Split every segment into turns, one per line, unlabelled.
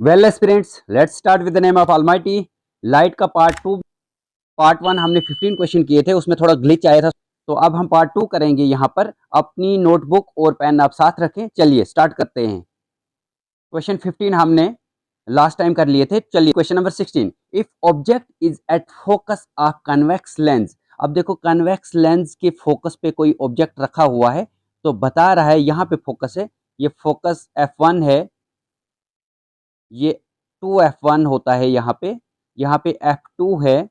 Well aspirants, let's start with the name of almighty. Light का part one हमने 15 question किए थे, उसमें थोड़ा ग्लिच आया था, तो अब हम पार्ट टू करेंगे। यहाँ पर अपनी नोटबुक और पेन आप साथ रखें। चलिए स्टार्ट करते हैं। क्वेश्चन 15 हमने लास्ट टाइम कर लिए थे। चलिए question number 16, if object is at focus of convex lens. अब देखो, कन्वेक्स लेंस के फोकस पे कोई ऑब्जेक्ट रखा हुआ है, तो बता रहा है यहाँ पे फोकस है, ये फोकस F1 है, ये 2F1 होता है यहाँ पे F2 है,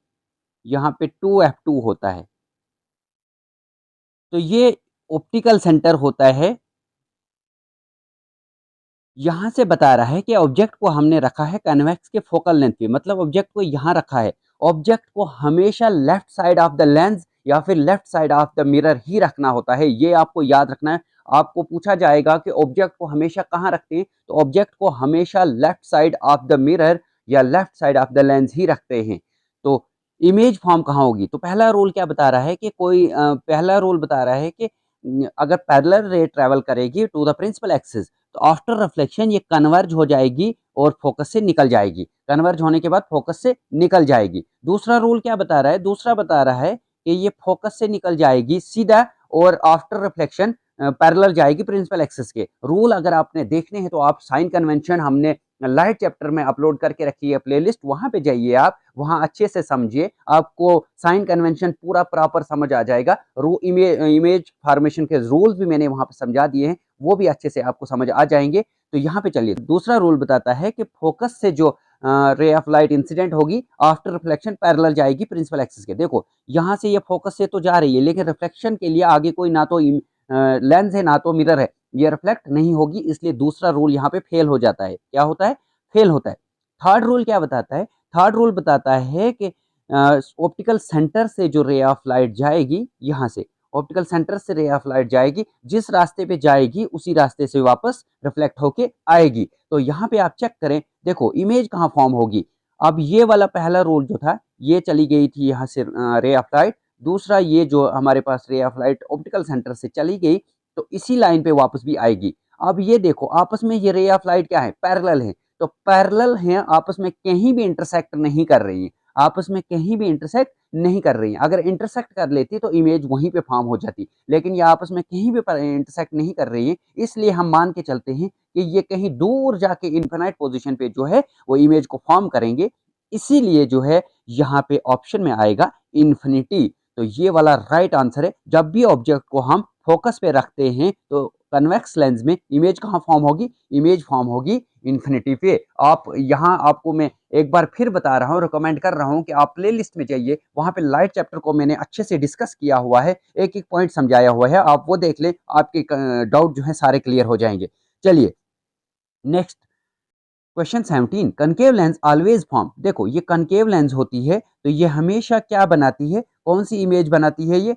यहाँ पे 2F2 होता है। तो ये ऑप्टिकल सेंटर होता है। यहां से बता रहा है कि ऑब्जेक्ट को हमने रखा है कन्वेक्स के फोकल लेंथ पे, मतलब ऑब्जेक्ट को यहां रखा है। ऑब्जेक्ट को हमेशा left side of the lens या फिर left side of the mirror ही रखना होता है, ये आपको याद रखना है। आपको पूछा जाएगा कि ऑब्जेक्ट को हमेशा कहां रखते हैं, तो ऑब्जेक्ट को हमेशा left side of the mirror या left side of the lens ही रखते हैं। तो इमेज फॉर्म कहाँ होगी, तो पहला रूल क्या बता रहा है कि पहला रूल बता रहा है कि अगर पैरेलल रे ट्रेवल करेगी टू द प्रिंसिपल एक्सिस, तो आफ्टर रिफ्लेक्शन ये कन्वर्ज हो जाएगी और फोकस से निकल जाएगी। कन्वर्ज होने के बाद फोकस से निकल जाएगी। दूसरा रूल क्या बता रहा है, दूसरा बता रहा है कि ये फोकस से निकल जाएगी सीधा और आफ्टर रिफ्लेक्शन पैरेलल जाएगी प्रिंसिपल एक्सिस के। रूल अगर आपने देखने हैं तो आप साइन कन्वेंशन हमने लाइट चैप्टर में अपलोड करके रखी है प्लेलिस्ट, वहां पे जाइए, आप वहां अच्छे से समझिए, आपको साइन कन्वेंशन पूरा प्रॉपर समझ आ जाएगा। इमेज फॉर्मेशन के रूल्स भी मैंने वहां पे समझा दिए हैं, वो भी अच्छे से आपको समझ आ जाएंगे। तो यहाँ पे चलिए, दूसरा रूल बताता है कि फोकस से जो रे ऑफ लाइट इंसिडेंट होगी आफ्टर रिफ्लेक्शन पैरेलल जाएगी प्रिंसिपल एक्सिस के। देखो यहाँ से ये फोकस से तो जा रही है, लेकिन रिफ्लेक्शन के लिए आगे कोई ना तो लेंस है ना तो मिरर है, ये रिफ्लेक्ट नहीं होगी, इसलिए दूसरा रूल यहाँ पे फेल हो जाता है। क्या होता है? फेल होता है। थर्ड रूल क्या बताता है? थर्ड रूल बताता है कि ऑप्टिकल सेंटर से जो रे ऑफ लाइट जाएगी, यहाँ से ऑप्टिकल सेंटर से रे ऑफ लाइट जाएगी, जिस रास्ते पे जाएगी उसी रास्ते से वापस रिफ्लेक्ट होके आएगी। तो यहाँ पे आप चेक करें, देखो इमेज कहाँ फॉर्म होगी। अब ये वाला पहला रूल जो था, ये चली गई थी यहाँ से रे ऑफ लाइट। दूसरा, ये जो हमारे पास ray of light optical centre से चली गई, तो इसी लाइन पे वापस भी आएगी। अब ये देखो, आपस में ये रे ऑफ लाइट क्या है? पैरेलल है। तो पैरेलल है, आपस में कहीं भी इंटरसेक्ट नहीं कर रही है, आपस में कहीं भी इंटरसेक्ट नहीं कर रही है। अगर इंटरसेक्ट कर लेती तो इमेज वहीं पे फॉर्म हो जाती, लेकिन ये आपस में कहीं भी इंटरसेक्ट नहीं कर रही है, इसलिए हम मान के चलते हैं कि ये कहीं दूर जाके इनफिनाइट पोजीशन पे जो है वो इमेज को फॉर्म करेंगे। इसीलिए जो है यहाँ पे ऑप्शन में आएगा इन्फिनिटी। तो ये वाला राइट आंसर है। जब भी ऑब्जेक्ट को हम फोकस पे रखते हैं तो कन्वेक्स लेंस में इमेज कहाँ फॉर्म होगी? इमेज फॉर्म होगी इन्फिनिटी पे। आप यहाँ, आपको मैं एक बार फिर बता रहा हूँ, रिकमेंड कर रहा हूँ कि आप प्लेलिस्ट में जाइए, वहां पे लाइट चैप्टर को मैंने अच्छे से डिस्कस किया हुआ है, एक एक पॉइंट समझाया हुआ है, आप वो देख लें, आपके डाउट जो है सारे क्लियर हो जाएंगे। चलिए next, question 17, concave lens always form. देखो ये कनकेव लेंस होती है, तो ये हमेशा क्या बनाती है, कौन सी इमेज बनाती है? ये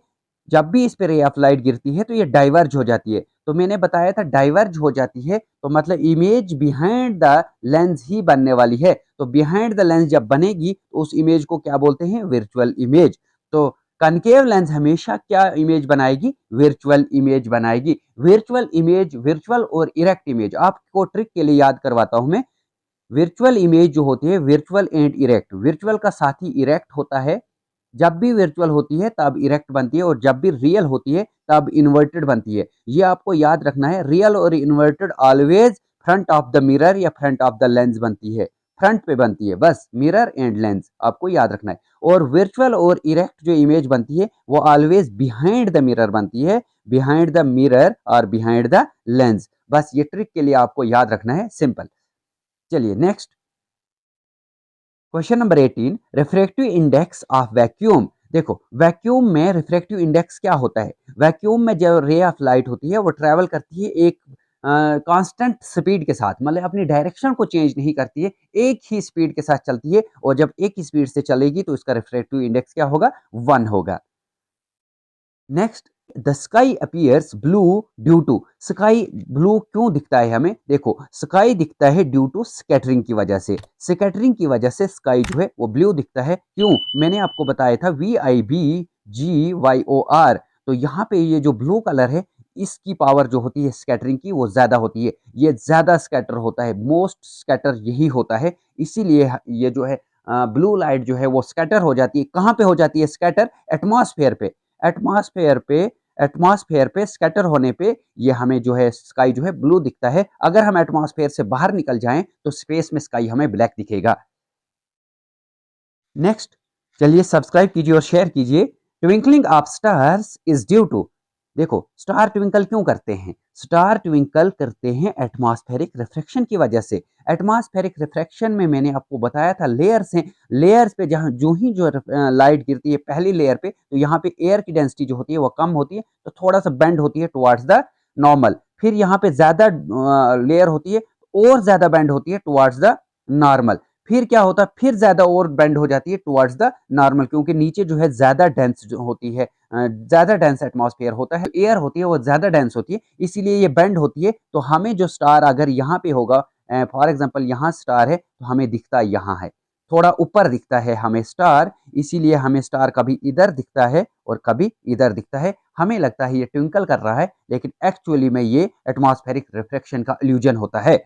जब भी इस पे रे ऑफ लाइट गिरती है तो ये डाइवर्ज हो जाती है। तो मैंने बताया था डाइवर्ज हो जाती है, तो मतलब इमेज बिहाइंड द लेंस ही बनने वाली है। तो बिहाइंड द लेंस जब बनेगी तो उस इमेज को क्या बोलते हैं? Virtual image. तो कनकेव लेंस हमेशा क्या इमेज बनाएगी? वर्चुअल इमेज बनाएगी। वर्चुअल इमेज, वर्चुअल और इरेक्ट इमेज, आपको ट्रिक के लिए याद करवाता हूं मैं। वर्चुअल इमेज जो होती है, वर्चुअल एंड इरेक्ट, वर्चुअल का साथी इरेक्ट होता है। जब भी वर्चुअल होती है तब इरेक्ट बनती है, और जब भी रियल होती है तब इन्वर्टेड बनती है। ये आपको याद रखना है। रियल और inverted always front of the mirror या फ्रंट ऑफ द लेंस बनती है, फ्रंट पे बनती है, बस मिरर एंड लेंस आपको याद रखना है। और वर्चुअल और इरेक्ट जो इमेज बनती है वो ऑलवेज बिहाइंड द मिरर बनती है, बिहाइंड द मिरर और बिहाइंड द लेंस। बस ये ट्रिक के लिए आपको याद रखना है, सिंपल। चलिए next, question number 18, refractive index of vacuum. देखो वैक्यूम में रिफ्रैक्टिव इंडेक्स क्या होता है? वैक्यूम में जो रे ऑफ लाइट होती है वो ट्रैवल करती है एक कांस्टेंट स्पीड के साथ, मतलब अपनी डायरेक्शन को चेंज नहीं करती है, एक ही स्पीड के साथ चलती है, और जब एक ही स्पीड से चलेगी तो इसका रिफ्रैक्टिव इंडेक्स क्या होगा? 1 होगा। Next, the sky appears blue due to. Sky blue क्यों दिखता है हमें? देखो स्काई दिखता है ड्यू टू स्कैटरिंग की वजह से। स्कैटरिंग की वजह से स्काई जो है वो ब्लू दिखता है। क्यों? मैंने आपको बताया था VIBGYOR। तो यहाँ पे ये जो ब्लू कलर है, इसकी पावर जो होती है स्कैटरिंग की वो ज़्यादा होती है, ये ज़्यादा स्कैटर होता है, मोस्ट स्कैटर यही होता है। इसीलिए ये जो है ब्लू लाइट जो है वो स्कैटर हो जाती है। कहाँ पे हो जाती है स्कैटर? एटमॉस्फेयर पे। एटमॉस्फेयर पे एटमॉस्फेयर पे स्कैटर होने पे ये हमें जो है स्काई जो है ब्लू दिखता है। अगर हम एटमॉस्फेयर से बाहर निकल जाएं तो स्पेस में स्काई हमें ब्लैक दिखेगा। नेक्स्ट, चलिए सब्सक्राइब कीजिए और शेयर कीजिए। Twinkling of stars is due to, देखो स्टार ट्विंकल क्यों करते हैं? स्टार ट्विंकल करते हैं एटमॉस्फेरिक रिफ्रैक्शन की वजह से। एटमॉस्फेरिक रिफ्रैक्शन में मैंने आपको बताया था लेयर्स हैं, लेयर्स पे जहाँ जो ही जो लाइट गिरती है पहली लेयर पे, तो यहाँ पे एयर की डेंसिटी जो होती है वो कम होती है, तो थोड़ा सा बेंड होती है टुवर्ड्स द नॉर्मल। फिर यहाँ पे ज्यादा लेयर होती है और ज्यादा बेंड होती है टुवर्ड्स द नॉर्मल। फिर क्या होता है? फिर ज्यादा और बेंड हो जाती है टुवर्ड्स द नॉर्मल, क्योंकि नीचे जो है ज्यादा डेंस जो होती है, ज्यादा डेंस एटमॉस्फेयर होता है, एयर होती है वो ज्यादा डेंस होती है, इसीलिए ये बेंड होती है। तो हमें जो स्टार अगर यहाँ पे होगा, फॉर एग्जांपल यहाँ स्टार है तो हमें दिखता यहाँ है, थोड़ा ऊपर दिखता है हमें स्टार, इसीलिए हमें स्टार कभी इधर दिखता है और कभी इधर दिखता है। हमें लगता है ये ट्विंकल कर रहा है, लेकिन एक्चुअली में ये एटमॉस्फेरिक रिफ्लेक्शन का इल्यूजन होता है।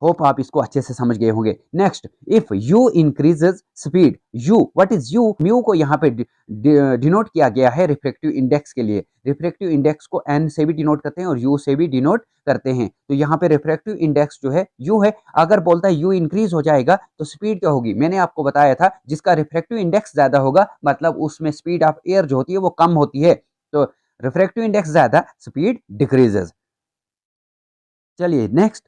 होप आप इसको अच्छे से समझ गए होंगे। Next, if you increases speed, you what is you? Mu को यहाँ पे डिनोट किया गया है रिफ्रैक्टिव इंडेक्स के लिए। रिफ्रैक्टिव इंडेक्स को एन से भी डिनोट करते हैं और यू से भी डिनोट करते हैं। तो यहाँ पे रिफ्रैक्टिव इंडेक्स जो है यू है। अगर बोलता है यू इंक्रीज हो जाएगा तो स्पीड क्या होगी? मैंने आपको बताया था जिसका रिफ्रैक्टिव इंडेक्स ज्यादा होगा मतलब उसमें स्पीड ऑफ एयर जो होती है वो कम होती है। तो रिफ्रैक्टिव इंडेक्स ज्यादा, स्पीड डिक्रीजेस। चलिए next,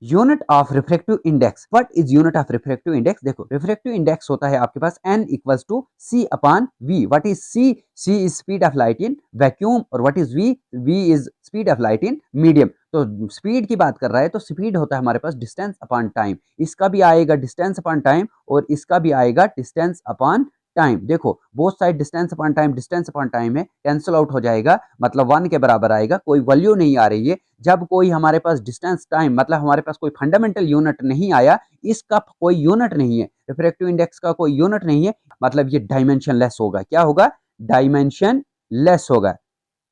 unit of refractive index. What is unit of refractive index? देखो रिफ्रैक्टिव इंडेक्स होता है आपके पास n equals to c upon v। What is c? c is speed of light in vacuum और what is v? v is speed of light in medium. तो speed की बात कर रहा है तो स्पीड होता है हमारे पास डिस्टेंस अपॉन टाइम। इसका भी आएगा डिस्टेंस अपॉन टाइम और इसका भी आएगा डिस्टेंस अपॉन टाइम। देखो both side distance upon time है, कैंसिल आउट हो जाएगा, मतलब 1 के बराबर आएगा, कोई वैल्यू नहीं आ रही है। जब कोई हमारे पास डिस्टेंस टाइम मतलब हमारे पास कोई फंडामेंटल यूनिट नहीं आया, इसका कोई यूनिट नहीं है, रिफ्रैक्टिव इंडेक्स का कोई यूनिट नहीं है, मतलब ये डायमेंशन लेस होगा। क्या होगा? डायमेंशन लेस होगा।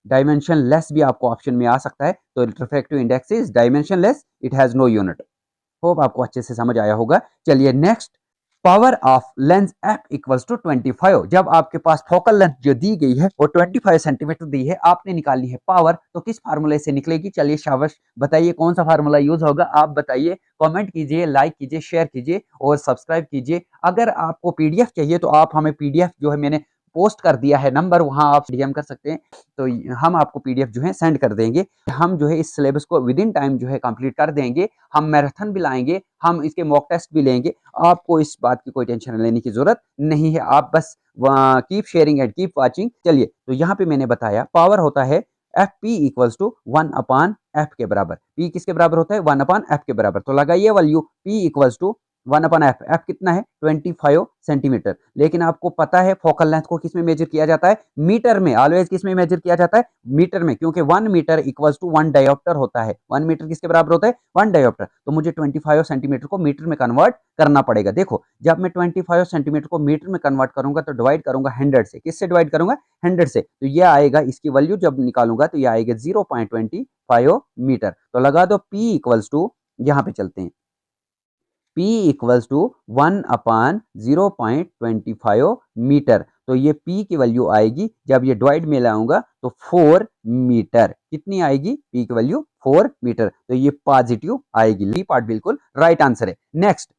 डायमेंशन लेस भी आपको ऑप्शन में आ सकता है। तो refractive index is dimension less, it has no unit. Hope आपको अच्छे से समझ आया होगा। चलिए next, power of lens F equals to 25। जब आपके पास फोकल लेंथ जो दी गई है वो 25 सेंटीमीटर दी है, आपने निकालनी है पावर, तो किस फार्मूले से निकलेगी? चलिए शाबाश, बताइए कौन सा फार्मूला यूज होगा? आप बताइए, कमेंट कीजिए, लाइक कीजिए, शेयर कीजिए और सब्सक्राइब कीजिए। अगर आपको पीडीएफ चाहिए तो आप हमें पीडीएफ जो है मैंने पोस्ट कर दिया है नंबर, वहां आप डीएम कर सकते हैं, तो हम आपको पीडीएफ जो है सेंड कर देंगे। हम जो है इस सिलेबस को विद इन टाइम जो है कंप्लीट कर देंगे। हम मैराथन भी लाएंगे, हम इसके मॉक टेस्ट भी लेंगे। आपको इस बात की कोई टेंशन लेने की जरूरत नहीं है, आप बस keep sharing and keep watching. चलिए, तो यहाँ पे मैंने बताया पावर होता है F P equals to 1 upon F के बराबर। पी किसके बराबर होता है? 1 अपान एफ के बराबर। तो लगाइए value, P equals to 1 upon F. F कितना है? 25 सेंटीमीटर। लेकिन आपको पता है फोकल लेंथ को किस में मेजर किया जाता है? मीटर में। ऑलवेज किस में मेजर किया जाता है? मीटर में, क्योंकि 1 मीटर इक्वल्स टू 1 डायोप्टर होता है। 1 मीटर किसके बराबर होता है? 1 डायोप्टर। तो मुझे 25 सेंटीमीटर को मीटर में कन्वर्ट करना पड़ेगा। देखो, जब मैं 25 सेंटीमीटर को मीटर में कन्वर्ट करूंगा तो डिवाइड करूंगा 100 से। किससे डिवाइड करूंगा? 100 से। तो ये आएगा, इसकी वैल्यू जब निकालूंगा तो ये आएगा 0.25 मीटर। तो लगा दो P इक्वल्स टू, यहाँ पे चलते हैं, P equals to 1 upon 0.25 metre. तो ये P की वैल्यू आएगी, जब ये डिवाइड में लाऊंगा तो 4 मीटर। कितनी आएगी? P की वैल्यू 4 मीटर। तो ये पॉजिटिव आएगी। ली पार्ट बिल्कुल राइट आंसर है। Next,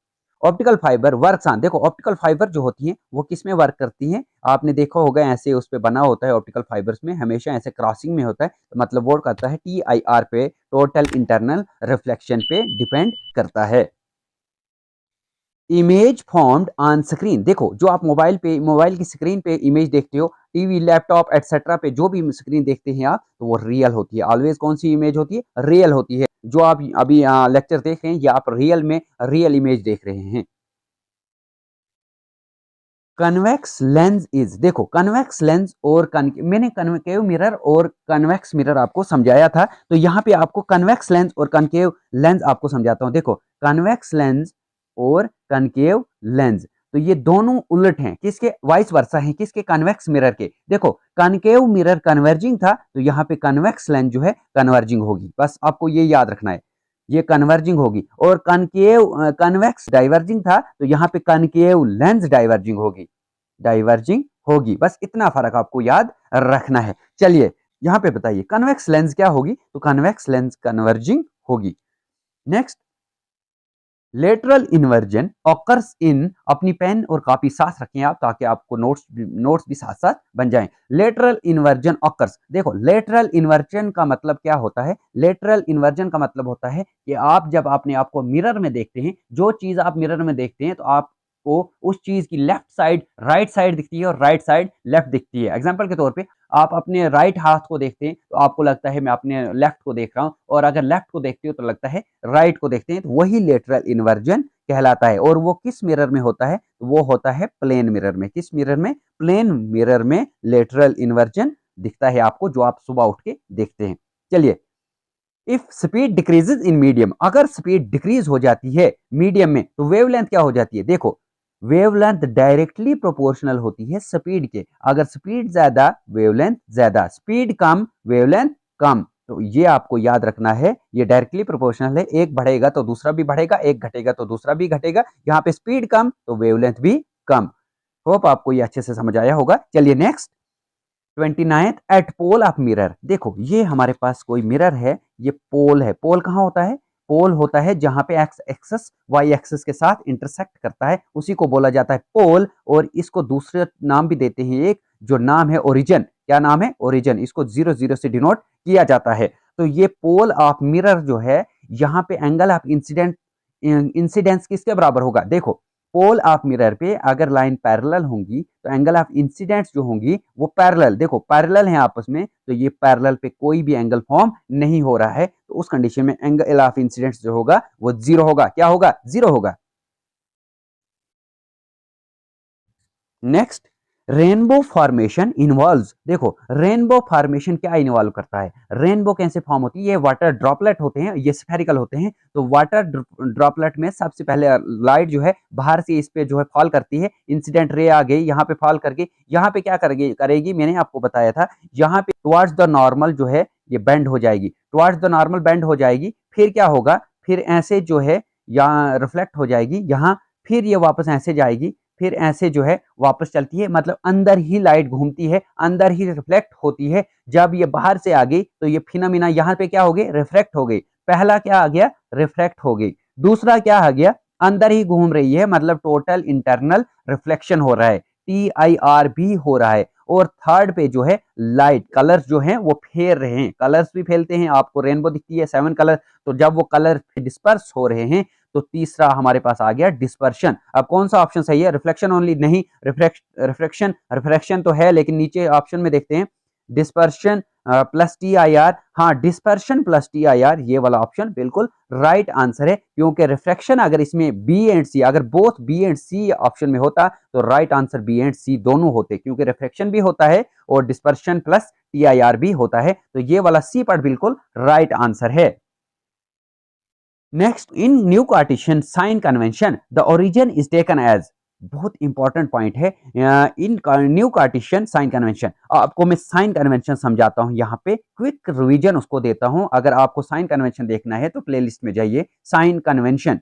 optical fibre works on. देखो ऑप्टिकल फाइबर जो होती हैं वो किस में वर्क करती हैं? आपने देखा होगा ऐसे उस पे बना होता है ऑप्टिकल फाइबर्स में, हमेशा ऐसे क्रॉसिंग में होता है, तो मतलब वो करता है TIR पे, टोटल इंटरनल रिफ्लेक्शन पे डिपेंड करता है। Image formed on screen. देखो जो आप मोबाइल की स्क्रीन पे इमेज देखते हो, टीवी, लैपटॉप एटसेट्रा पे जो भी स्क्रीन देखते हैं आप, तो वो रियल होती है। ऑलवेज कौन सी इमेज होती है? रियल होती है। जो आप अभी लेक्चर देख रहे हैं ये आप रियल में रियल इमेज देख रहे हैं। कन्वेक्स लेंस इज, देखो कन्वेक्स लेंस और मैंने कन्केव मिरर और कन्वेक्स मिरर आपको समझाया था, तो यहाँ पे आपको कन्वेक्स लेंस और कनकेव लेंस आपको समझाता हूँ। देखो कन्वेक्स लेंस और कनकेव लेंस, तो ये दोनों उलट हैं, किसके, वाइस वर्सा हैं, किसके, कन्वेक्स मिरर के। देखो कनकेव मिरर कन्वर्जिंग था, तो यहाँ पे कन्वेक्स लेंस जो है कन्वर्जिंग होगी, बस आपको ये याद रखना है, ये कन्वर्जिंग होगी। और कनकेव कन्वेक्स डाइवर्जिंग था, तो यहाँ पे कनकेव लेंस डाइवर्जिंग होगी, डाइवर्जिंग होगी, बस इतना फर्क आपको याद रखना है। चलिए यहाँ पे बताइए कन्वेक्स लेंस क्या होगी, तो कन्वेक्स लेंस कन्वर्जिंग होगी। Next, lateral inversion occurs in, अपनी पेन और कॉपी साथ रखें आप ताकि आपको नोट्स भी साथ साथ बन जाएं। लेटरल इन्वर्जन ऑकर्स, देखो लेटरल इन्वर्जन का मतलब क्या होता है, लेटरल इन्वर्जन का मतलब होता है कि आप जब अपने आप को मिरर में देखते हैं, जो चीज आप मिरर में देखते हैं तो आपको उस चीज की लेफ्ट साइड राइट साइड दिखती है और राइट साइड लेफ्ट दिखती है। एग्जाम्पल के तौर पे आप अपने राइट हाथ को देखते हैं तो आपको लगता है मैं अपने लेफ्ट को देख रहा हूं, और अगर लेफ्ट को देखते हो तो लगता है राइट को देखते हैं, तो वही लेटरल इन्वर्जन कहलाता है। और वो किस मिरर में होता है, वो होता है प्लेन मिरर में। किस मिरर में, प्लेन मिरर में लेटरल इन्वर्जन दिखता है आपको, जो आप सुबह उठ के देखते हैं। चलिए, if speed decreases in medium, अगर स्पीड डिक्रीज हो जाती है मीडियम में तो वेवलेंथ क्या हो जाती है, देखो वेवलेंथ डायरेक्टली प्रोपोर्शनल होती है स्पीड के। अगर स्पीड ज्यादा वेवलेंथ ज्यादा, स्पीड कम वेवलेंथ कम, तो ये आपको याद रखना है, ये डायरेक्टली प्रोपोर्शनल है, एक बढ़ेगा तो दूसरा भी बढ़ेगा, एक घटेगा तो दूसरा भी घटेगा। यहाँ पे स्पीड कम तो वेवलेंथ भी कम। होप आपको ये अच्छे से समझ आया होगा। चलिए next, 29th at pole of mirror, देखो ये हमारे पास कोई मिरर है, ये पोल है। पोल कहाँ होता है, पोल होता है जहां पे एक्स एक्सिस वाई एक्सिस के साथ इंटरसेक्ट करता है, उसी को बोला जाता है पोल। और इसको दूसरे नाम भी देते हैं, एक जो नाम है ओरिजिन। क्या नाम है, ओरिजिन। इसको 0 0 से डिनोट किया जाता है। तो ये पोल ऑफ मिरर जो है, यहाँ पे एंगल ऑफ इंसिडेंस किसके बराबर होगा, देखो पोल ऑफ मिरर पे अगर लाइन पैरेलल होंगी तो एंगल ऑफ इंसिडेंस जो होंगी वो पैरेलल, देखो पैरेलल है आपस में, तो ये पैरेलल पे कोई भी एंगल फॉर्म नहीं हो रहा है, तो उस कंडीशन में एंगल ऑफ इंसिडेंस जो होगा वो 0 होगा। क्या होगा, 0 होगा। नेक्स्ट, रेनबो फॉर्मेशन इन्वॉल्व्स, देखो रेनबो फॉर्मेशन क्या इन्वॉल्व करता है, रेनबो कैसे फॉर्म होती है, ये वाटर ड्रॉपलेट होते हैं, ये स्फेरिकल होते हैं। तो वाटर ड्रॉपलेट में सबसे पहले लाइट जो है बाहर से इस पे जो है फॉल करती है, इंसिडेंट रे आ गई यहाँ पे फॉल करके, यहाँ पे क्या करेगी मैंने आपको बताया था, यहाँ पे टुवर्ड्स द नॉर्मल जो है ये बेंड हो जाएगी, टुवर्ड्स द नॉर्मल बेंड हो जाएगी। फिर क्या होगा, फिर ऐसे जो है यहाँ रिफ्लेक्ट हो जाएगी यहाँ, फिर ये वापस ऐसे जाएगी, फिर ऐसे जो है वापस चलती है, मतलब अंदर ही लाइट घूमती है, अंदर ही रिफ्लेक्ट होती है। जब ये बाहर से आ गई तो ये फिनोमिना यहाँ पे क्या हो गई, रिफ्लेक्ट हो गई। पहला क्या आ गया, रिफ्लेक्ट हो गई। दूसरा क्या आ गया, अंदर ही घूम रही है, मतलब टोटल इंटरनल रिफ्लेक्शन हो रहा है, TIR भी हो रहा है। और थर्ड पे जो है लाइट कलर्स जो हैं वो फेर रहे हैं, कलर्स भी फैलते हैं, आपको रेनबो दिखती है 7 कलर, तो जब वो कलर डिस्पर्स हो रहे हैं तो तीसरा हमारे पास आ गया डिस्पर्शन। अब कौन सा ऑप्शन सही है, रिफ्लेक्शन ओनली, नहीं रिफ्लेक्शन तो है, लेकिन नीचे ऑप्शन में देखते हैं डिस्पर्शन प्लस TIR, हाँ डिस्पर्शन प्लस TIR, ये वाला ऑप्शन बिल्कुल राइट आंसर है, क्योंकि रिफ्लेक्शन अगर इसमें B एंड C, अगर both B and C option में होता तो right answer B and C दोनों होते, क्योंकि रिफ्लेक्शन भी होता है और डिस्पर्शन प्लस TIR भी होता है, तो ये वाला C पार्ट बिल्कुल राइट आंसर है। Next, in new Cartesian sign convention the origin is taken as, बहुत इंपॉर्टेंट पॉइंट है, in new Cartesian sign convention, आपको मैं साइन कन्वेंशन समझाता हूं, यहाँ पे क्विक रिवीजन उसको देता हूं। अगर आपको साइन कन्वेंशन देखना है तो प्लेलिस्ट में जाइए, साइन कन्वेंशन।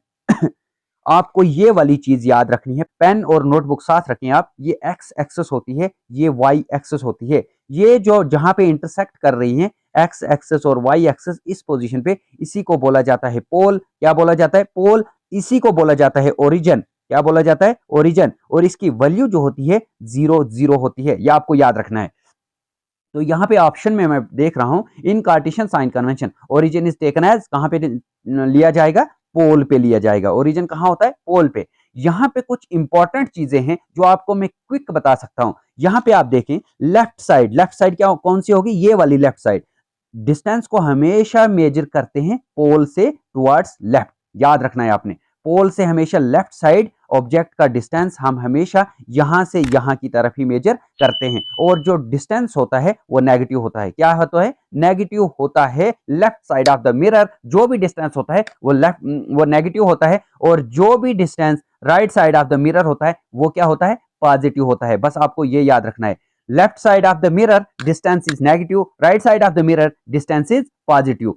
आपको ये वाली चीज याद रखनी है, पेन और नोटबुक साथ रखें आप, ये एक्स एक्सेस होती है, ये वाई एक्सेस होती है, ये जो जहां पे इंटरसेक्ट कर रही हैं एक्स एक्सेस और वाई एक्सेस, इस पोजीशन पे, इसी को बोला जाता है पोल। क्या बोला जाता है, पोल। इसी को बोला जाता है ओरिजिन। क्या बोला जाता है, ओरिजिन। और इसकी वैल्यू जो होती है 0 0 होती है, यह आपको याद रखना है। तो यहाँ पे ऑप्शन में मैं देख रहा हूं, in Cartesian sign convention origin is taken as, कहां पे लिया जाएगा, पोल पे लिया जाएगा। ओरिजिन कहां होता है, पोल पे। यहाँ पे कुछ इंपॉर्टेंट चीजें हैं जो आपको मैं क्विक बता सकता हूं। यहाँ पे आप देखें लेफ्ट साइड क्या कौन सी होगी, ये वाली लेफ्ट साइड। डिस्टेंस को हमेशा मेजर करते हैं पोल से टुवर्ड्स लेफ्ट, याद रखना है आपने, पोल से हमेशा लेफ्ट साइड ऑब्जेक्ट का डिस्टेंस हम हमेशा यहां से यहां की तरफ ही मेजर करते हैं। और जो डिस्टेंस होता है वो नेगेटिव होता है। क्या होता है, नेगेटिव होता है left side of the mirror. जो भी डिस्टेंस होता है वो नेगेटिव होता है, और जो भी distance right side of the mirror होता है वो क्या होता है, पॉजिटिव होता है। बस आपको ये याद रखना है, left side of the mirror distance is negative, right side of the mirror distance is positive.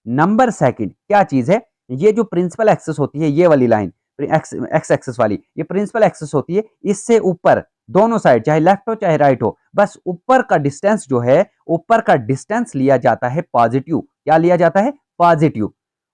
Number second क्या चीज है, ये जो प्रिंसिपल एक्सिस होती है, ये वाली लाइन एक्स एक्सिस वाली, ये प्रिंसिपल एक्सिस होती है, इससे ऊपर दोनों साइड चाहे लेफ्ट हो चाहे राइट हो, बस ऊपर का डिस्टेंस जो है, ऊपर का डिस्टेंस लिया जाता है पॉजिटिव। क्या लिया जाता है, पॉजिटिव।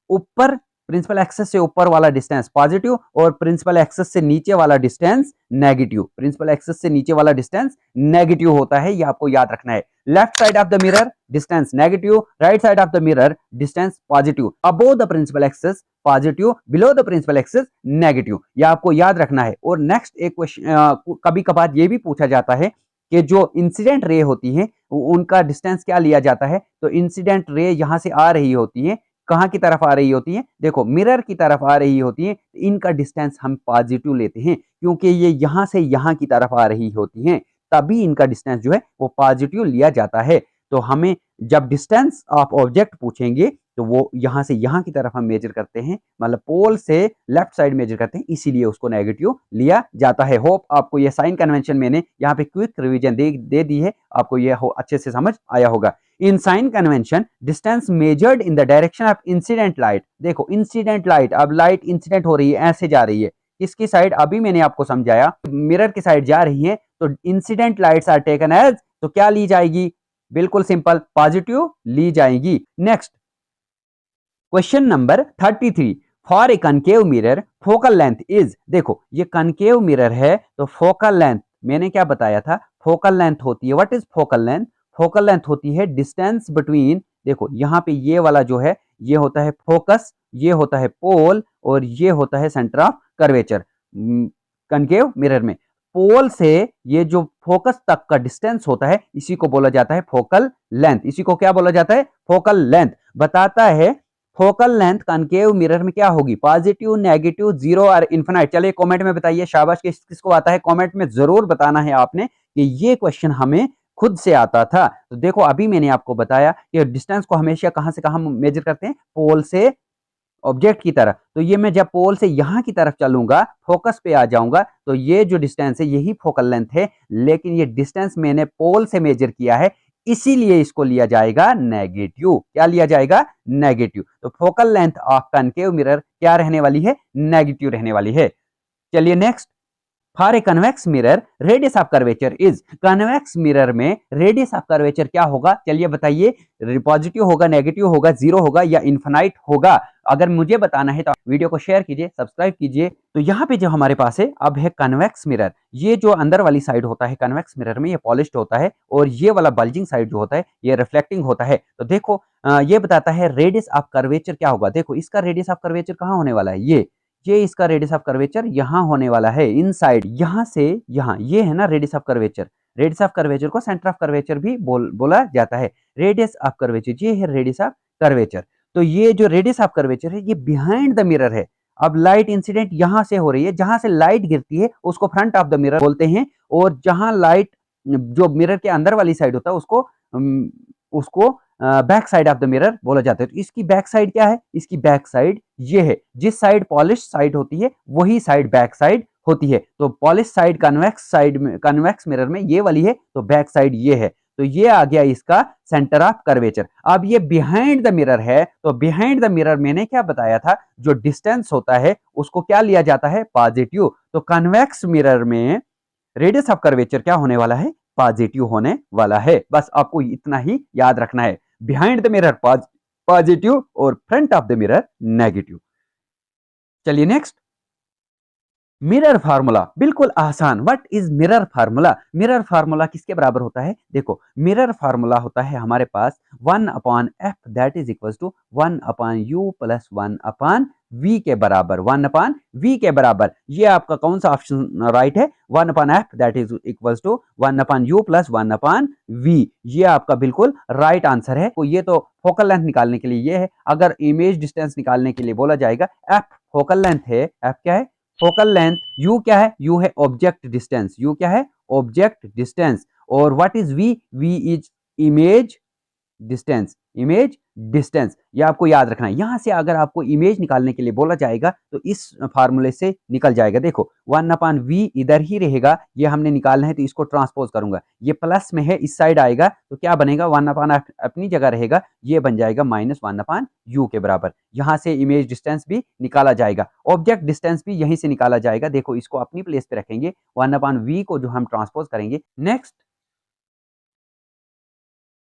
ऊपर प्रिंसिपल एक्सिस से ऊपर वाला डिस्टेंस पॉजिटिव और प्रिंसिपल एक्सिस से नीचे वाला डिस्टेंस नेगेटिव। प्रिंसिपल एक्सिस से नीचे वाला डिस्टेंस नेगेटिव होता है, ये आपको याद रखना है। Left side of the mirror distance negative, right side of the mirror distance positive, above the principal axis positive, below the principal axis negative, ये आपको याद रखना है। और नेक्स्ट एक क्वेश्चन कभी कभार ये भी पूछा जाता है कि जो इंसिडेंट रे होती है उनका डिस्टेंस क्या लिया जाता है, तो इंसिडेंट रे यहां से आ रही होती है, कहां की तरफ आ रही होती है, देखो मिरर की तरफ आ रही होती है, इनका डिस्टेंस हम पॉजिटिव लेते हैं क्योंकि ये यहां से यहां की तरफ आ रही होती हैं, तभी इनका डिस्टेंस जो है वो पॉजिटिव लिया जाता है। तो हमें जब डिस्टेंस ऑफ ऑब्जेक्ट पूछेंगे तो वो यहां से यहां की तरफ हम मेजर करते हैं, मतलब पोल से लेफ्ट साइड मेजर करते हैं, इसीलिए उसको नेगेटिव लिया जाता है। होप आपको ये साइन कन्वेंशन मैंने यहाँ पे क्विक रिवीजन दे दी है, आपको ये अच्छे से समझ आया होगा। In sign convention distance measured in the direction of incident light, देखो इंसिडेंट लाइट, अब लाइट इंसिडेंट हो रही है, ऐसे जा रही है, किसकी साइड, अभी मैंने आपको समझाया मिरर की साइड जा रही है, तो incident lights are taken as, तो क्या ली जाएगी, बिल्कुल सिंपल पॉजिटिव ली जाएगी। Next question number 33, for a concave mirror focal length is, देखो ये कनकेव मिरर है तो फोकल लेंथ मैंने क्या बताया था, फोकल लेंथ होती है, what is focal length, focal length होती है डिस्टेंस बिटवीन, देखो यहाँ पे ये वाला जो है ये होता है फोकस, ये होता है पोल और ये होता है centre of curvature. Concave mirror में पोल से ये जो फोकस तक का डिस्टेंस होता है इसी को बोला जाता है फोकल लेंथ, इसी को क्या बोला जाता है, फोकल लेंथ। बताता है फोकल लेंथ कनकेव मिरर में क्या होगी, पॉजिटिव, नेगेटिव, जीरो और इन्फिनाइट। चलिए कमेंट में बताइए, शाबाश किसको आता है, कमेंट में जरूर बताना है आपने कि ये क्वेश्चन हमें खुद से आता था। तो देखो अभी मैंने आपको बताया कि डिस्टेंस को हमेशा कहां से कहां मेजर करते हैं, पोल से ऑब्जेक्ट की तरफ। तो ये मैं जब पोल से यहां की तरफ चलूंगा, फोकस पे आ जाऊंगा, तो ये जो डिस्टेंस है यही फोकल लेंथ है, लेकिन ये डिस्टेंस मैंने पोल से मेजर किया है, इसीलिए इसको लिया जाएगा नेगेटिव। क्या लिया जाएगा, नेगेटिव। तो focal length of concave mirror क्या रहने वाली है, नेगेटिव रहने वाली है। चलिए next, for a convex mirror radius of curvature is, convex mirror में रेडियस ऑफ कर्वेचर क्या होगा, चलिए बताइए, पॉजिटिव होगा, नेगेटिव होगा, जीरो होगा या इन्फिनाइट होगा। अगर मुझे बताना है तो वीडियो को शेयर कीजिए, सब्सक्राइब कीजिए। तो यहाँ पे जो हमारे पास है अब है कन्वेक्स मिरर, ये जो अंदर वाली साइड होता है कन्वेक्स मिरर में ये पॉलिश्ड होता है और ये वाला बल्जिंग साइड जो होता है ये रिफ्लेक्टिंग होता है। तो देखो ये बताता है रेडियस ऑफ कर्वेचर क्या होगा, देखो इसका रेडियस ऑफ कर्वेचर कहाँ होने वाला है, ये इसका रेडियस ऑफ कर्वेचर यहाँ होने वाला है, इनसाइड, यहाँ से यहाँ, ये है ना radius of curvature. Radius of curvature को सेंटर ऑफ कर्वेचर भी बोला जाता है। रेडियस ऑफ कर्वेचर ये है रेडियस ऑफ कर्वेचर। तो ये जो रेडियस ऑफ कर्वेचर है ये बिहाइंड द मिरर है। अब लाइट इंसिडेंट यहां से हो रही है, जहां से लाइट गिरती है उसको फ्रंट ऑफ द मिरर बोलते हैं, और जहां लाइट जो मिरर के अंदर वाली साइड होता है उसको back side of the mirror बोला जाता है। तो इसकी बैक साइड क्या है, इसकी बैक साइड ये है, जिस साइड पॉलिश साइड होती है वही साइड बैक साइड होती है। तो पॉलिश साइड कन्वेक्स साइड में, कन्वेक्स मिरर में ये वाली है, तो बैक साइड ये है, तो ये आ गया इसका सेंटर ऑफ कर्वेचर। अब ये बिहाइंड द मिरर है, तो बिहाइंड द मिरर मैंने क्या बताया था, जो डिस्टेंस होता है उसको क्या लिया जाता है, पॉजिटिव। तो कन्वेक्स मिरर में रेडियस ऑफ कर्वेचर क्या होने वाला है, पॉजिटिव होने वाला है। बस आपको इतना ही याद रखना है, बिहाइंड द मिरर पॉजिटिव और front of the mirror negative. चलिए नेक्स्ट, मिरर फार्मूला, बिल्कुल आसान। What is mirror formula, mirror formula किसके बराबर होता है, देखो मिरर फार्मूला होता है हमारे पास 1/f that is equal to 1/u plus 1/v के बराबर, 1/v के बराबर। ये आपका कौन सा ऑप्शन राइट है, 1/f that is equal to 1/u plus 1/v, ये आपका बिल्कुल राइट आंसर है। तो ये तो फोकल लेंथ निकालने के लिए ये है, अगर इमेज डिस्टेंस निकालने के लिए बोला जाएगा, f फोकल लेंथ है, f क्या है, फोकल लेंथ, u क्या है, u है ऑब्जेक्ट डिस्टेंस, u क्या है, ऑब्जेक्ट डिस्टेंस। और what is v, v is image distance. Image distance, ये आपको याद रखना है। यहां से अगर आपको इमेज निकालने के लिए बोला जाएगा तो इस फार्मूले से निकल जाएगा। देखो 1/v इधर ही रहेगा, ये हमने निकालना है तो इसको ट्रांसपोज करूंगा, ये प्लस में है इस साइड आएगा तो क्या बनेगा, 1/f अपनी जगह रहेगा, ये बन जाएगा -1/u के बराबर। यहां से इमेज डिस्टेंस भी निकाला जाएगा, ऑब्जेक्ट डिस्टेंस भी यहीं से निकाला जाएगा। देखो इसको अपनी प्लेस पे रखेंगे, 1/v को जो हम ट्रांसपोज करेंगे। Next,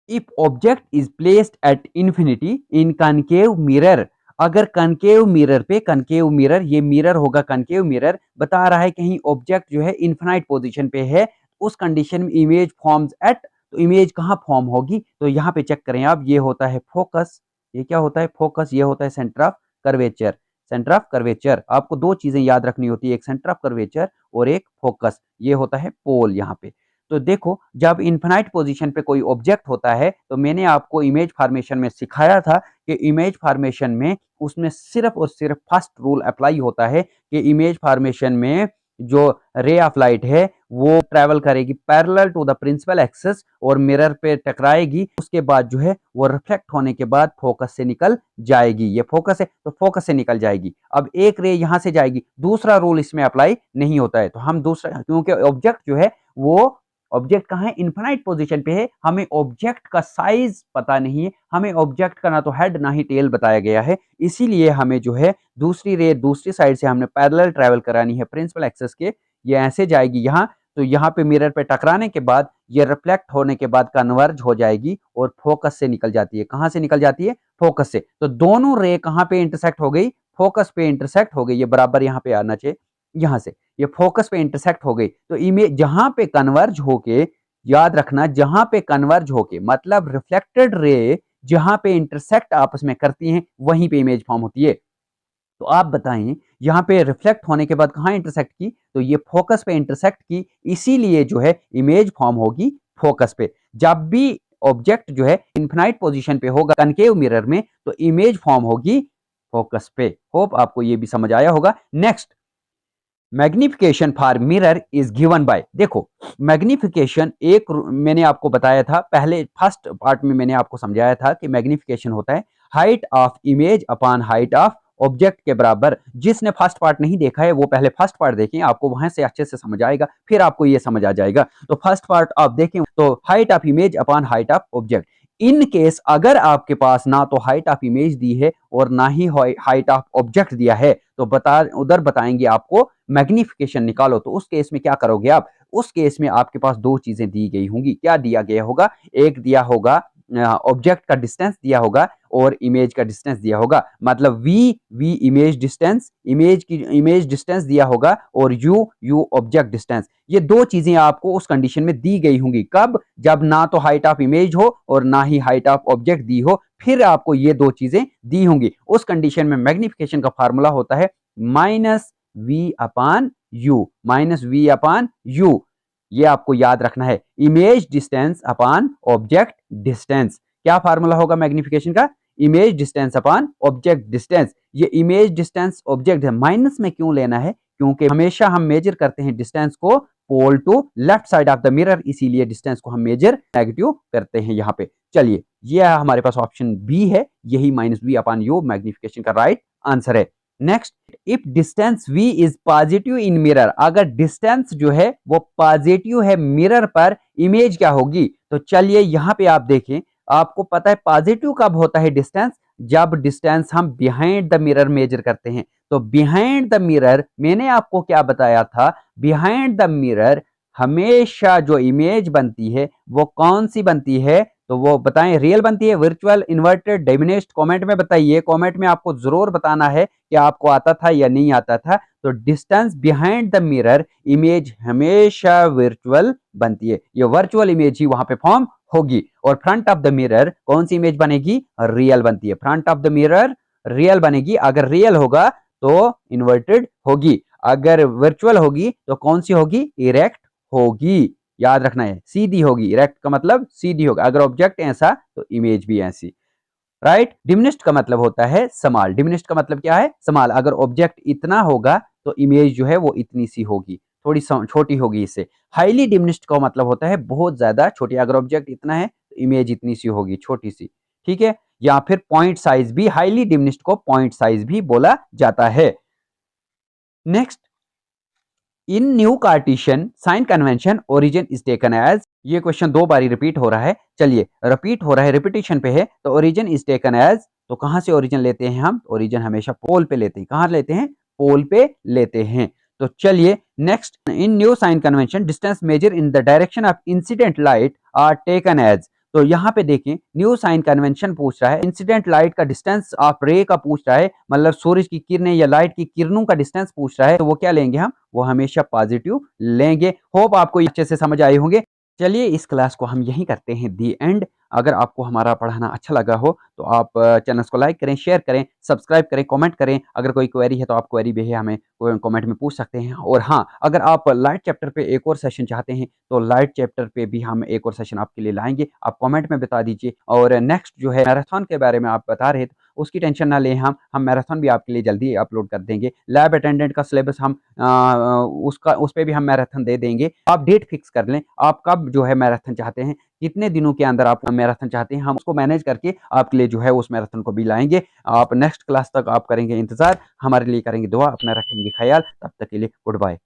if object is placed at infinity in concave mirror, अगर कनकेव मिरर पे, कनकेव मिरर ये मिरर होगा, कनकेव मिरर बता रहा है कहीं ऑब्जेक्ट जो है इनफिनाइट पोजीशन पे है, उस कंडीशन में इमेज फॉर्म्स एट, तो इमेज कहां फॉर्म होगी, तो यहां पे चेक करें आप, ये होता है फोकस, ये क्या होता है फोकस, ये होता है centre of curvature. Centre of curvature, आपको दो चीजें याद रखनी होती है, एक सेंटर ऑफ कर्वेचर और एक फोकस, ये होता है पोल यहाँ पे। तो देखो जब इनफिनाइट पोजीशन पे कोई ऑब्जेक्ट होता है तो मैंने आपको इमेज फॉर्मेशन में सिखाया था कि इमेज फॉर्मेशन में उसमें सिर्फ और सिर्फ फर्स्ट रूल अप्लाई होता है कि इमेज फॉर्मेशन में जो रे ऑफ लाइट है वो ट्रेवल करेगी parallel to the principal axis और मिरर पे टकराएगी, उसके बाद जो है वो रिफ्लेक्ट होने के बाद फोकस से निकल जाएगी, ये फोकस है तो फोकस से निकल जाएगी। अब एक रे यहां से जाएगी, दूसरा रूल इसमें अप्लाई नहीं होता है, तो हम दूसरा, क्योंकि ऑब्जेक्ट जो है वो, ऑब्जेक्ट कहाँ है, इनफिनाइट पोजीशन पे है, हमें ऑब्जेक्ट का साइज पता नहीं है, हमें ऑब्जेक्ट का ना तो हेड ना ही टेल बताया गया है, इसीलिए हमें जो है दूसरी रे दूसरी साइड से हमने पैरेलल ट्रेवल करानी है प्रिंसिपल एक्सिस के, ये ऐसे जाएगी यहाँ, तो यहाँ पे मिरर पे टकराने के बाद ये रिफ्लेक्ट होने के बाद कन्वर्ज हो जाएगी और फोकस से निकल जाती है। कहां से निकल जाती है, फोकस से। तो दोनों रे कहां पे इंटरसेक्ट हो गई, फोकस पे इंटरसेक्ट हो गई, ये बराबर यहाँ पे आना चाहिए, यहां से ये फोकस पे इंटरसेक्ट हो गई, तो इमेज जहां पे कन्वर्ज होके, याद रखना जहां पे कन्वर्ज होके मतलब रिफ्लेक्टेड रे जहां पे इंटरसेक्ट आपस में करती हैं वहीं पे इमेज फॉर्म होती है। तो आप बताएं यहाँ पे रिफ्लेक्ट होने के बाद कहाँ इंटरसेक्ट की, तो ये फोकस पे इंटरसेक्ट की, इसीलिए जो है इमेज फॉर्म होगी फोकस पे। जब भी ऑब्जेक्ट जो है इनफिनाइट पोजीशन पे होगा कनकेव मिरर में तो इमेज फॉर्म होगी फोकस पे। होप आपको ये भी समझ आया होगा। Next, magnification for mirror is given by, देखो मैग्निफिकेशन एक मैंने आपको बताया था पहले फर्स्ट पार्ट में, मैंने आपको समझाया था कि मैग्निफिकेशन होता है height of image upon height of object के बराबर। जिसने फर्स्ट पार्ट नहीं देखा है वो पहले फर्स्ट पार्ट देखें, आपको वहां से अच्छे से समझ आएगा, फिर आपको ये समझ आ जाएगा। तो फर्स्ट पार्ट आप देखें तो height of image upon height of object. In case अगर आपके पास ना तो हाइट ऑफ इमेज दी है और ना ही हाइट ऑफ ऑब्जेक्ट दिया है तो उधर बताएंगे आपको मैग्निफिकेशन निकालो, तो उस केस में क्या करोगे आप, उस केस में आपके पास दो चीजें दी गई होंगी। क्या दिया गया होगा, एक दिया होगा ऑब्जेक्ट का डिस्टेंस दिया होगा और इमेज का डिस्टेंस दिया होगा, मतलब v इमेज डिस्टेंस, इमेज की इमेज डिस्टेंस दिया होगा और u ऑब्जेक्ट डिस्टेंस। ये दो चीजें आपको उस कंडीशन में दी गई होंगी। कब, जब ना तो हाइट ऑफ इमेज हो और ना ही हाइट ऑफ ऑब्जेक्ट दी हो, फिर आपको ये दो चीजें दी होंगी। उस कंडीशन में मैग्निफिकेशन का फार्मूला होता है -v/u, ये आपको याद रखना है, image distance upon object distance. क्या फार्मूला होगा मैग्निफिकेशन का, image distance upon object distance. ये इमेज डिस्टेंस ऑब्जेक्ट है, माइनस में क्यों लेना है, क्योंकि हमेशा हम मेजर करते हैं डिस्टेंस को pole to left side of the mirror, इसीलिए डिस्टेंस को हम मेजर नेगेटिव करते हैं यहाँ पे। चलिए ये हमारे पास ऑप्शन बी है, यही -v/u मैग्निफिकेशन का राइट आंसर है। Next, if distance v is positive in mirror, अगर डिस्टेंस जो है वो पॉजिटिव है मिरर पर, इमेज क्या होगी, तो चलिए यहां पे आप देखें, आपको पता है पॉजिटिव कब होता है डिस्टेंस, जब डिस्टेंस हम बिहाइंड द मिरर मेजर करते हैं। तो बिहाइंड द मिरर मैंने आपको क्या बताया था, बिहाइंड द मिरर हमेशा जो इमेज बनती है वो कौन सी बनती है, तो वो बताएं, रियल बनती है, वर्चुअल, इन्वर्टेड, डिमिनिश्ड, कमेंट में बताइए। कमेंट में आपको जरूर बताना है कि आपको आता था या नहीं आता था। तो distance behind the mirror image हमेशा वर्चुअल बनती है, ये वर्चुअल इमेज ही वहां पे फॉर्म होगी। और फ्रंट ऑफ द मिरर कौन सी इमेज बनेगी, रियल बनती है, front of the mirror real बनेगी। अगर रियल होगा तो इन्वर्टेड होगी, अगर वर्चुअल होगी तो कौन सी होगी, इरेक्ट होगी। याद रखना है, सीधी होगी, इरेक्ट का मतलब सीधी होगा। अगर ऑब्जेक्ट ऐसा तो इमेज भी ऐसी, राइट। डिमिनिश्ड का मतलब होता है स्मॉल, डिमिनिश्ड का मतलब क्या है, स्मॉल। अगर ऑब्जेक्ट इतना होगा तो इमेज जो है वो इतनी सी होगी, थोड़ी छोटी होगी इससे। हाईली डिमिनिश्ड का मतलब होता है बहुत ज्यादा छोटी, अगर ऑब्जेक्ट इतना है तो इमेज इतनी सी होगी, छोटी सी। ठीक है, या फिर पॉइंट साइज भी, हाईली डिमिनिश्ड को पॉइंट साइज भी बोला जाता है। Next, in new Cartesian sign convention origin is taken as, ये क्वेश्चन दो बारी रिपीट हो रहा है, चलिए रिपीट हो रहा है, रिपीटेशन पे है, तो ओरिजिन इज टेकन एज, तो कहां से ओरिजिन लेते हैं हम, ओरिजिन हमेशा पोल पे लेते हैं, कहां लेते हैं, पोल पे लेते हैं। तो चलिए next, in new sign convention distance measure in the direction of incident light are taken as, तो यहाँ पे देखें न्यू साइन कन्वेंशन पूछ रहा है, इंसिडेंट लाइट का डिस्टेंस ऑफ रे का पूछ रहा है, मतलब सूरज की किरणें या लाइट की किरणों का डिस्टेंस पूछ रहा है, तो वो क्या लेंगे हम, वो हमेशा पॉजिटिव लेंगे। होप आपको अच्छे से समझ आए होंगे। चलिए इस क्लास को हम यहीं करते हैं दी एंड। अगर आपको हमारा पढ़ाना अच्छा लगा हो तो आप चैनल को लाइक करें, शेयर करें, सब्सक्राइब करें, कमेंट करें। अगर कोई क्वेरी है तो आप क्वेरी भी है हमें कमेंट में पूछ सकते हैं। और हाँ, अगर आप लाइट चैप्टर पे एक और सेशन चाहते हैं तो लाइट चैप्टर पे भी हम एक और सेशन आपके लिए लाएंगे, आप कमेंट में बता दीजिए। और नेक्स्ट जो है मैराथन के बारे में आप बता रहे थे, उसकी टेंशन ना लें, हम मैराथन भी आपके लिए जल्दी अपलोड कर देंगे। लैब अटेंडेंट का सिलेबस हम उसका उस पे भी हम मैराथन दे देंगे। आप डेट फिक्स कर लें, आप कब जो है मैराथन चाहते हैं, कितने दिनों के अंदर आप मैराथन चाहते हैं, हम उसको मैनेज करके आपके लिए जो है उस मैराथन को भी लाएंगे। आप नेक्स्ट क्लास तक आप करेंगे इंतजार, हमारे लिए करेंगे दुआ, अपना रखेंगे ख्याल। तब तक के लिए गुड बाय।